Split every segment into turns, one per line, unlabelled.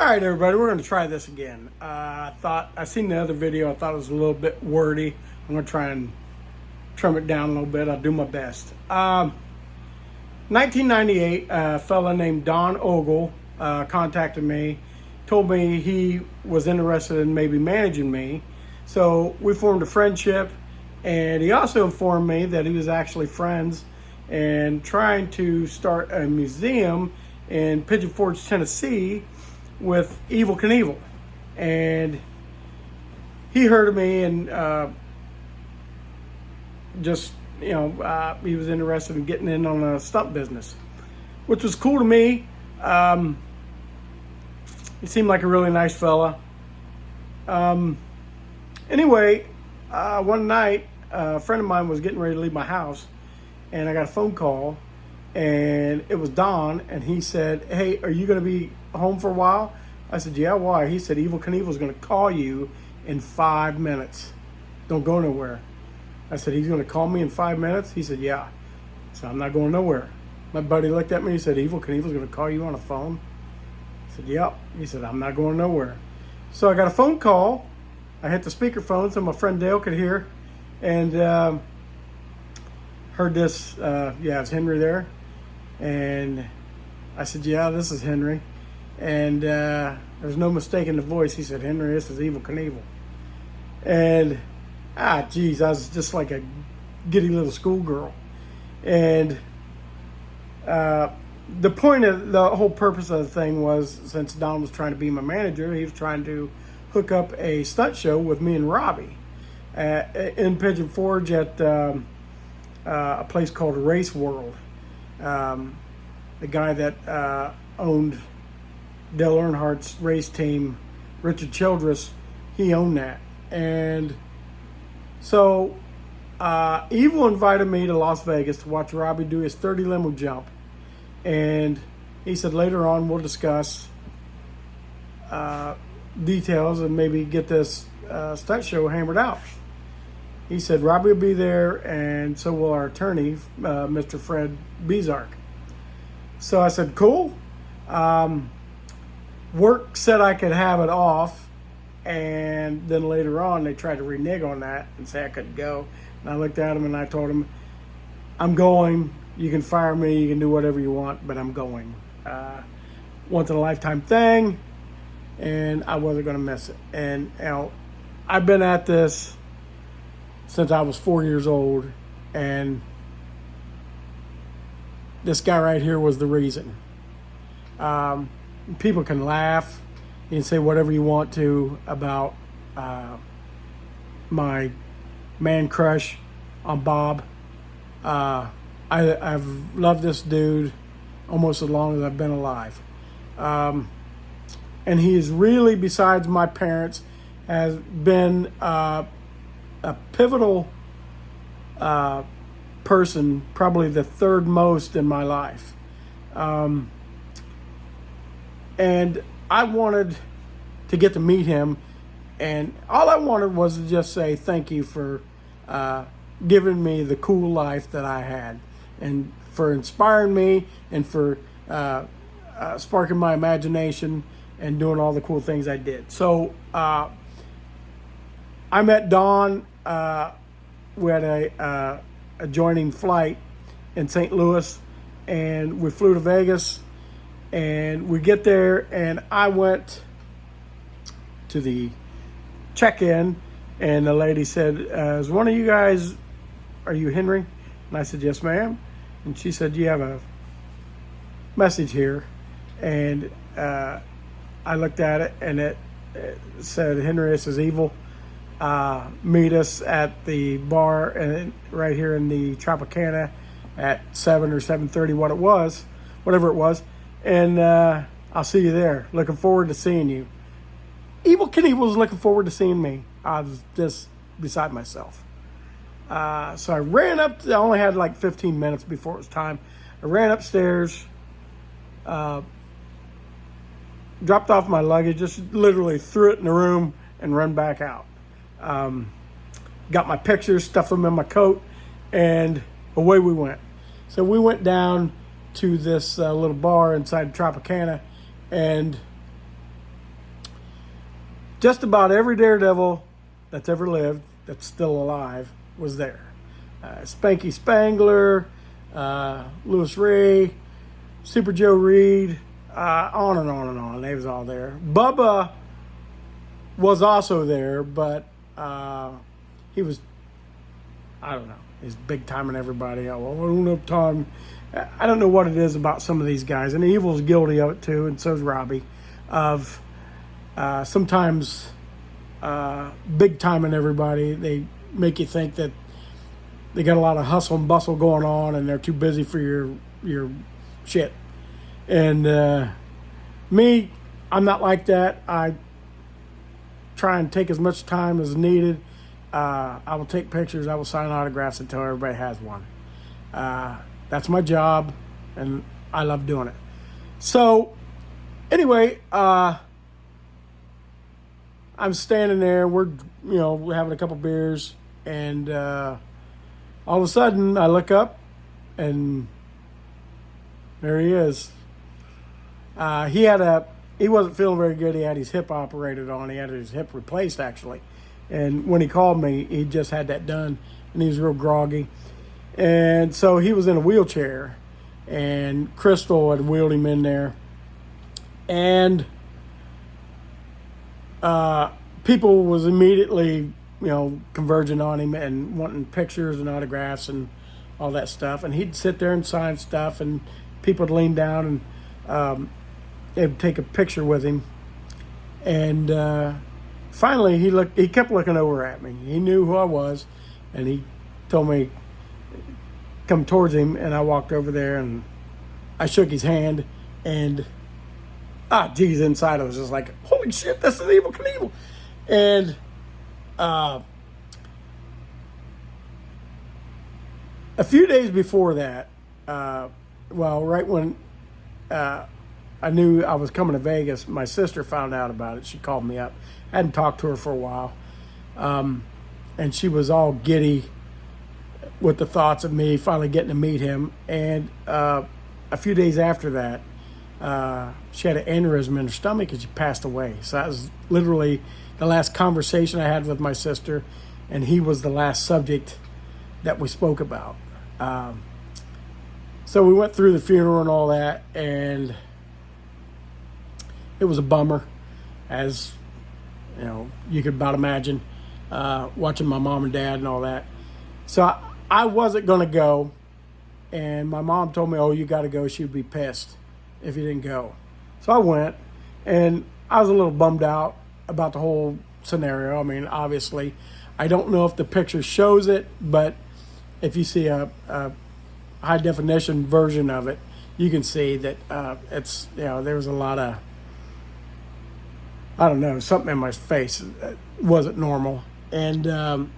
All right, everybody, we're going to try this again. I seen the other video. I thought it was a little bit wordy. I'm going to try and trim it down a little bit. I'll do my best. 1998, a fella named Don Ogle contacted me, told me he was interested in maybe managing me. So we formed a friendship, and he also informed me that he was actually friends and trying to start a museum in Pigeon Forge, Tennessee, with Evel Knievel. And he heard of me and he was interested in getting in on a stunt business, which was cool to me. He seemed like a really nice fella. Anyway, one night, a friend of mine was getting ready to leave my house, and I got a phone call, and it was Don, and he said, "Hey, are you going to be home for a while?" I said, "Yeah, why?" He said, "Evel Knievel's going to call you in 5 minutes. Don't go nowhere." I said, "He's going to call me in 5 minutes?" He said, "Yeah." So I'm not going nowhere. My buddy looked at me, he said, "Evel Knievel's going to call you on the phone?" I said, "Yep." He said, "I'm not going nowhere." So I got a phone call. I hit the speakerphone so my friend Dale could hear, and heard this, it's Henry there. And I said, "Yeah, this is Henry." And there's no mistaking the voice. He said, "Henry, this is Evel Knievel." And, I was just like a giddy little schoolgirl. And the point of the whole purpose of the thing was, since Don was trying to be my manager, he was trying to hook up a stunt show with me and Robbie in Pigeon Forge at a place called Race World. The guy that owned Dale Earnhardt's race team, Richard Childress, he owned that. And so Evel invited me to Las Vegas to watch Robbie do his 30 limo jump. And he said, later on we'll discuss details and maybe get this stunt show hammered out. He said, Robbie will be there, and so will our attorney, Mr. Fred Bezark. So I said, cool. Work said I could have it off, and then later on they tried to renege on that and say I couldn't go. And I looked at him and I told him, "I'm going. You can fire me, you can do whatever you want, but I'm going. Once in a lifetime thing, and I wasn't going to miss it." And I've been at this since I was 4 years old, and this guy right here was the reason. People can laugh, you can say whatever you want to about my man crush on Bob. I've loved this dude almost as long as I've been alive. And he is really, besides my parents, has been a pivotal person, probably the third most in my life. And I wanted to get to meet him, and all I wanted was to just say thank you for giving me the cool life that I had, and for inspiring me, and for sparking my imagination and doing all the cool things I did. So I met Don. We had a joining flight in St. Louis, and we flew to Vegas, and we get there, and I went to the check-in, and the lady said, "Is one of you guys, are you Henry?" And I said, "Yes, ma'am." And she said, "You have a message here." And I looked at it, and it said, "Henry, this is Evel. Meet us at the bar and right here in the Tropicana at 7 or 7:30, whatever it was. And I'll see you there. Looking forward to seeing you." Evel Knievel was looking forward to seeing me. I was just beside myself. So I ran up. I only had like 15 minutes before it was time. I ran upstairs, dropped off my luggage, just literally threw it in the room and run back out. Got my pictures, stuffed them in my coat, and away we went. So we went down to this little bar inside Tropicana, and just about every daredevil that's ever lived, that's still alive, was there. Spanky Spangler, Louis Ray, Super Joe Reed, on and on and on. They was all there. Bubba was also there, but he was, I don't know, he's big timing everybody. I don't have time. I don't know what it is about some of these guys, and Evel's guilty of it too, and so's Robbie, of sometimes big timing everybody. They make you think that they got a lot of hustle and bustle going on, and they're too busy for your shit. And me, I'm not like that. I try and take as much time as needed. I will take pictures. I will sign autographs until everybody has one. That's my job, and I love doing it. So, anyway, I'm standing there. We're having a couple beers, and all of a sudden, I look up, and there he is. He wasn't feeling very good. He had his hip operated on. He had his hip replaced, actually. And when he called me, he just had that done, and he was real groggy. And so he was in a wheelchair, and Crystal had wheeled him in there. And people was immediately, converging on him and wanting pictures and autographs and all that stuff. And he'd sit there and sign stuff, and people would lean down and they'd take a picture with him. And finally, he kept looking over at me. He knew who I was, and he told me come towards him, and I walked over there and I shook his hand, and geez, inside I was just like, holy shit, this is Evel Knievel. And a few days before that, right when I knew I was coming to Vegas, my sister found out about it. She called me up. I hadn't talked to her for a while. And she was all giddy with the thoughts of me finally getting to meet him. And a few days after that, she had an aneurysm in her stomach and she passed away. So that was literally the last conversation I had with my sister, and he was the last subject that we spoke about. So we went through the funeral and all that, and it was a bummer, as you could about imagine, watching my mom and dad and all that. So I wasn't going to go, and my mom told me, oh, you got to go. She'd be pissed if you didn't go. So I went, and I was a little bummed out about the whole scenario. I mean, obviously, I don't know if the picture shows it, but if you see a high definition version of it, you can see that it's, there was a lot of, I don't know, something in my face wasn't normal. And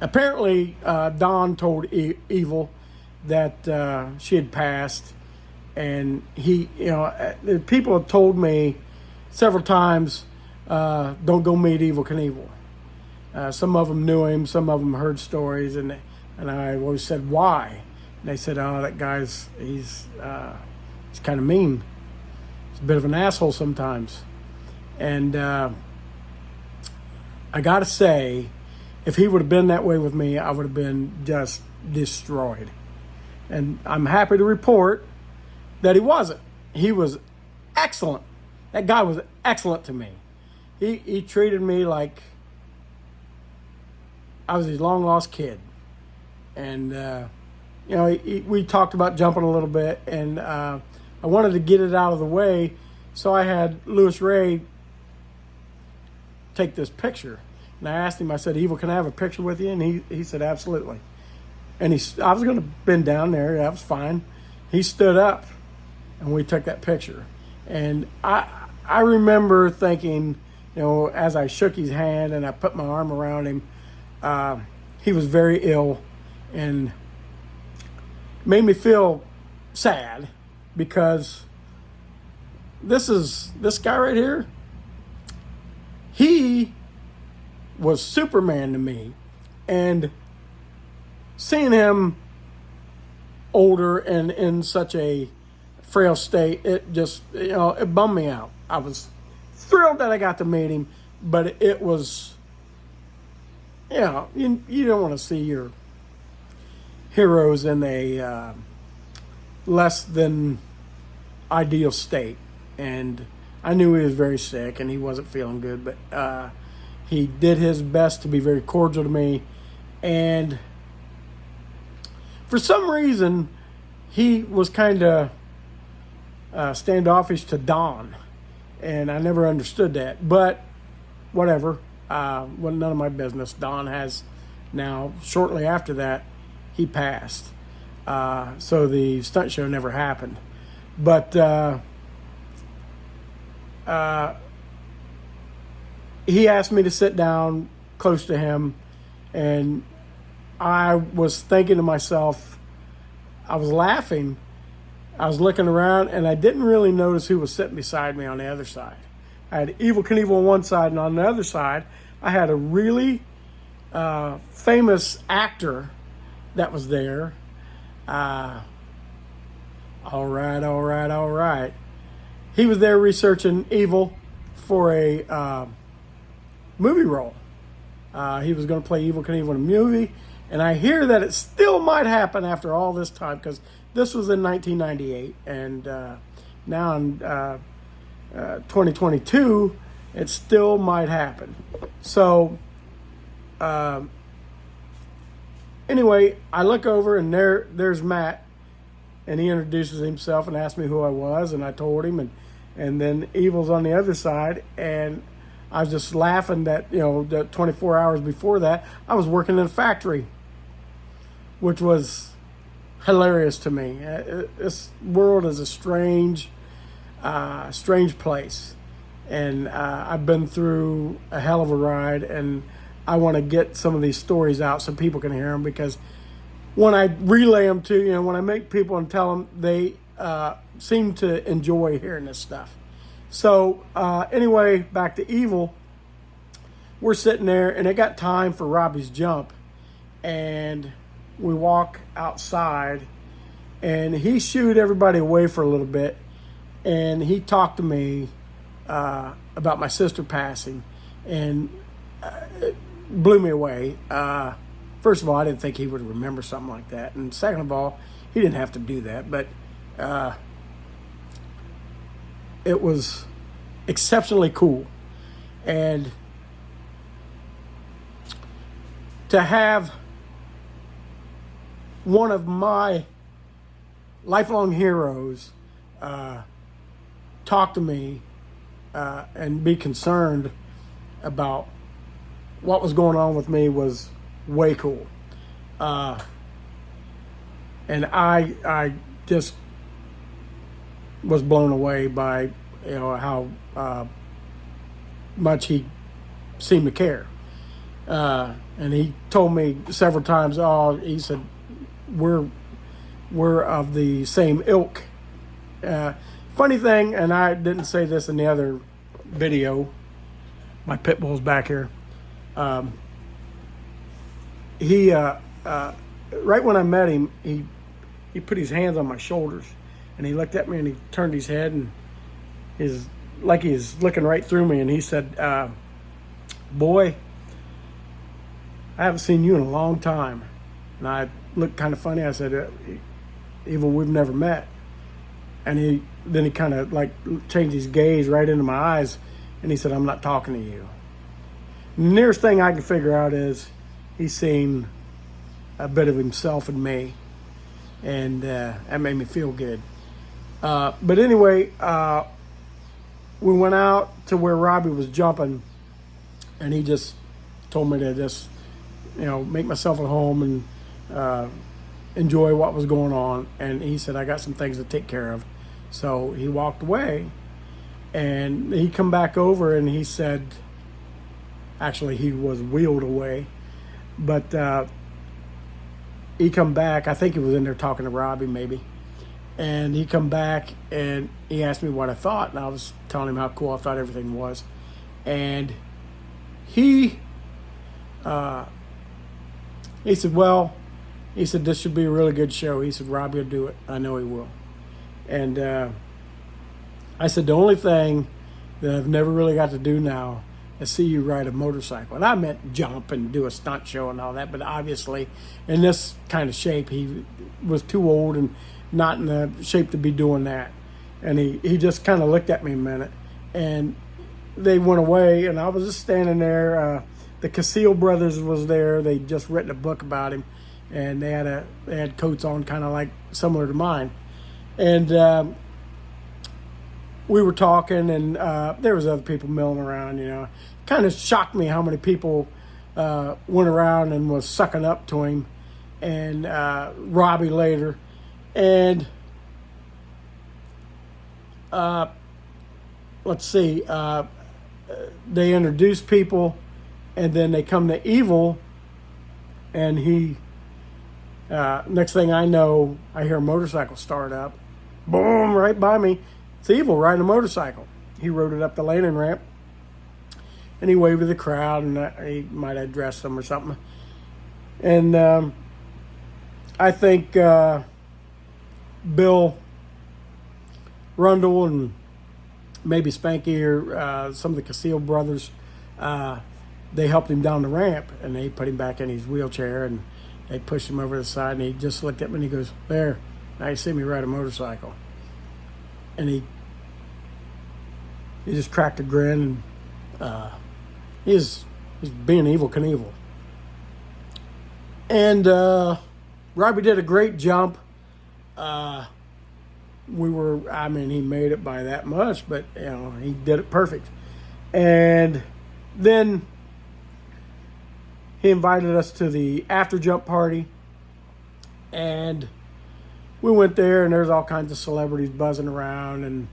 apparently Don told Evel that she had passed, and people have told me several times, don't go meet Evel Knievel. Some of them knew him, some of them heard stories, and I always said, why? And they said, oh, that guy's, he's kind of mean. He's a bit of an asshole sometimes. And I got to say, if he would have been that way with me, I would have been just destroyed. And I'm happy to report that he wasn't. He was excellent. That guy was excellent to me. He treated me like I was his long-lost kid. And, we talked about jumping a little bit, and I wanted to get it out of the way, so I had Louis Ray take this picture. And I asked him, I said, Evel, can I have a picture with you? And he said, absolutely. And I was going to bend down there. That was fine. He stood up, and we took that picture. And I remember thinking, as I shook his hand and I put my arm around him, he was very ill, and made me feel sad, because this guy right here, he was Superman to me. And seeing him older and in such a frail state, it just, it bummed me out. I was thrilled that I got to meet him, but it was, you don't want to see your heroes in a less than ideal state. And I knew he was very sick and he wasn't feeling good, but he did his best to be very cordial to me. And for some reason, he was kind of standoffish to Don. And I never understood that. But whatever. Well, none of my business. Don has now, shortly after that, he passed. So the stunt show never happened. But he asked me to sit down close to him, and I was thinking to myself, I was laughing, I was looking around, and I didn't really notice who was sitting beside me on the other side. I had Evel Knievel on one side, and on the other side, I had a really famous actor that was there. All right. He was there researching Evel for a movie role. He was going to play Evel Knievel in a movie, and I hear that it still might happen after all this time, because this was in 1998, and now in 2022, it still might happen. So, anyway, I look over, and there's Matt, and he introduces himself and asks me who I was, and I told him, and then Evel's on the other side, and I was just laughing that, the 24 hours before that, I was working in a factory, which was hilarious to me. This world is a strange place, and I've been through a hell of a ride, and I want to get some of these stories out so people can hear them, because when I relay them to, when I make people and tell them, they seem to enjoy hearing this stuff. So anyway, back to Evel. We're sitting there, and it got time for Robbie's jump, and we walk outside, and he shooed everybody away for a little bit, and he talked to me about my sister passing, and it blew me away. First of all, I didn't think he would remember something like that, and second of all, he didn't have to do that, but it was exceptionally cool. And to have one of my lifelong heroes talk to me and be concerned about what was going on with me was way cool. And I just was blown away by how much he seemed to care. And he told me several times, he said, we're of the same ilk. Funny thing, and I didn't say this in the other video, my pit bull's back here. He right when I met him, he put his hands on my shoulders, and he looked at me, and he turned his head, and he's looking right through me, and he said, boy, I haven't seen you in a long time. And I looked kind of funny. I said, Evel, we've never met. And then he kind of changed his gaze right into my eyes, and he said, I'm not talking to you. The nearest thing I can figure out is he's seen a bit of himself in me, and that made me feel good. But anyway, we went out to where Robbie was jumping, and he just told me to just, make myself at home and enjoy what was going on. And he said, I got some things to take care of. So he walked away, and he come back over, and he said, actually he was wheeled away, but he come back, I think he was in there talking to Robbie maybe, and he come back and he asked me what I thought, and I was telling him how cool I thought everything was. And he said, this should be a really good show. He said, Robbie will do it. I know he will. And I said, the only thing that I've never really got to do now to see you ride a motorcycle. And I meant jump and do a stunt show and all that, but obviously in this kind of shape, he was too old and not in the shape to be doing that. And he just kind of looked at me a minute, and they went away, and I was just standing there. The Knievel brothers was there. They'd just written a book about him, and they had coats on kind of like similar to mine. And we were talking, and there was other people milling around, you know. Kind of shocked me how many people went around and was sucking up to him, and Robbie later. And let's see, they introduced people, and then they come to Evel, and he, next thing I know, I hear a motorcycle start up. Boom, right by me. It's Evel riding a motorcycle. He rode it up the landing ramp, and he waved to the crowd, and he might have addressed them or something. And I think Bill Rundle and maybe Spanky or some of the Knievel brothers, they helped him down the ramp, and they put him back in his wheelchair, and they pushed him over the side, and he just looked at me and he goes, "There, now you see me ride a motorcycle." And he just cracked a grin, and he's being Evel Knievel. And Robbie did a great jump. He made it by that much, but you know, he did it perfect. And then he invited us to the after jump party, and we went there, and there's all kinds of celebrities buzzing around, and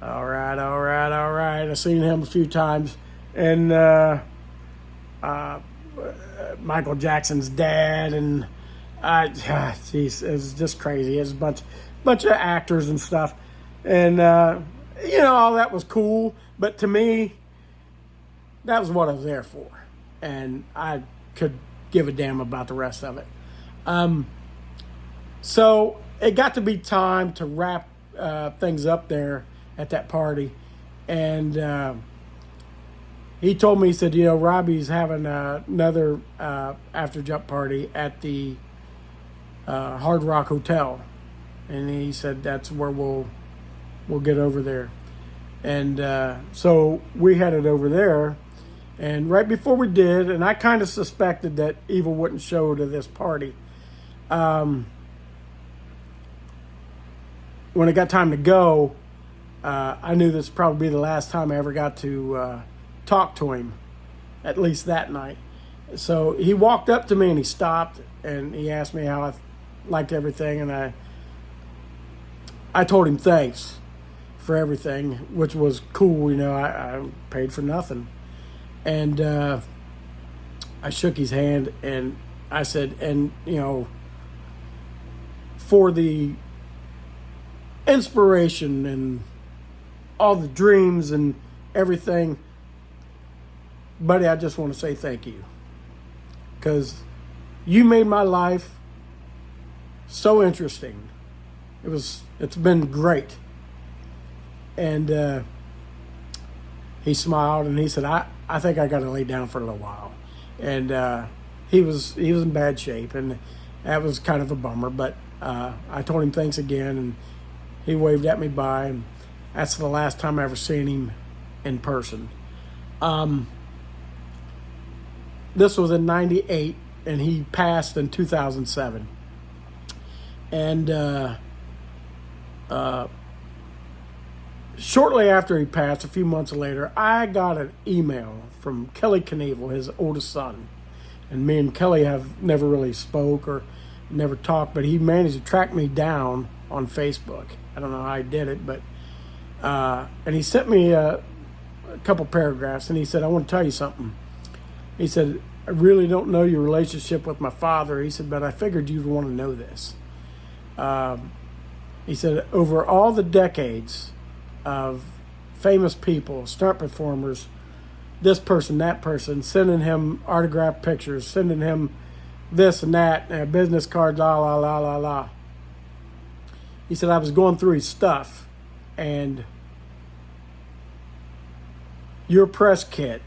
all right. I've seen him a few times, and Michael Jackson's dad, and geez, it was just crazy. It was a bunch of actors and stuff, and all that was cool. But to me, that was what I was there for, and I could give a damn about the rest of it. So it got to be time to wrap things up there at that party, and he told me, he said, Robbie's having another after jump party at the Hard Rock Hotel, and he said that's where we'll get over there. And so we headed over there, and right before we did, and I kind of suspected that Evel wouldn't show to this party. When it got time to go, I knew this would probably be the last time I ever got to talk to him, at least that night. So he walked up to me and he stopped, and he asked me how I liked everything, and I told him thanks for everything, which was cool. I paid for nothing. And I shook his hand, and I said, and for the inspiration and all the dreams and everything, buddy, I just want to say thank you, because you made my life so interesting. It's been great. And he smiled, and he said, I think I got to lay down for a little while. And he was in bad shape, and that was kind of a bummer. But I told him thanks again, and he waved at me bye, and that's the last time I ever seen him in person. This was in '98, and he passed in 2007. And shortly after he passed, a few months later, I got an email from Kelly Knievel, his oldest son. And me and Kelly have never really spoke or never talked, but he managed to track me down on Facebook. I don't know how he did it, but and he sent me a couple paragraphs, and he said, "I want to tell you something." He said, "I really don't know your relationship with my father." He said, "But I figured you'd want to know this." He said, over all the decades of famous people, stunt performers, this person, that person, sending him autographed pictures, sending him this and that, business cards, la. He said, I was going through his stuff, and your press kit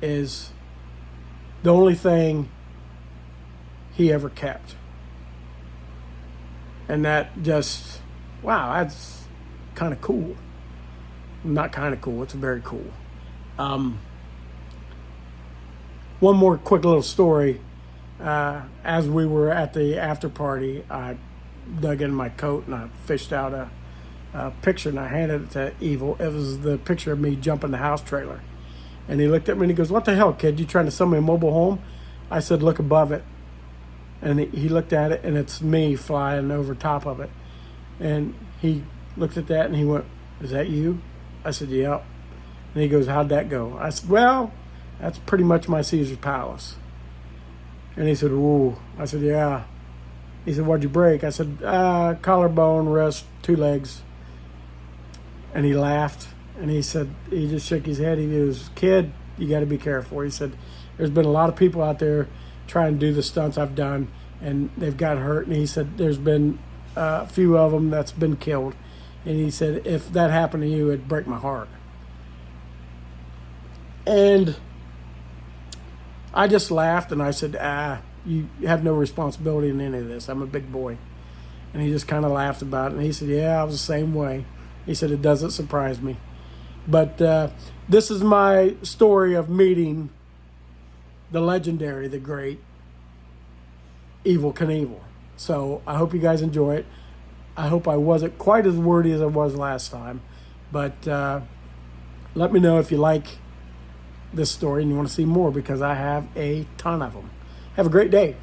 is the only thing he ever kept. And that just, wow, that's kind of cool. Not kind of cool, it's very cool. One more quick little story. As we were at the after party, I dug in my coat and I fished out a picture and I handed it to Evel. It was the picture of me jumping the house trailer. And he looked at me and he goes, "What the hell, kid? You trying to sell me a mobile home?" I said, "Look above it." And he looked at it and it's me flying over top of it. And he looked at that and he went, "Is that you?" I said, "Yeah." And he goes, "How'd that go?" I said, "Well, that's pretty much my Caesar's Palace." And he said, "Ooh." I said, "Yeah." He said, "What'd you break?" I said, collarbone, wrist, 2 legs. And he laughed and he said, he just shook his head. He goes, "Kid, you got to be careful." He said, "There's been a lot of people out there trying to do the stunts I've done and they've got hurt." And he said, "There's been a few of them that's been killed." And he said, "If that happened to you, it'd break my heart." And I just laughed and I said, "You have no responsibility in any of this. I'm a big boy." And he just kind of laughed about it. And he said, "Yeah, I was the same way." He said, "It doesn't surprise me." But this is my story of meeting the legendary, the great Evel Knievel. So I hope you guys enjoy it. I hope I wasn't quite as wordy as I was last time. But let me know if you like this story and you want to see more, because I have a ton of them. Have a great day.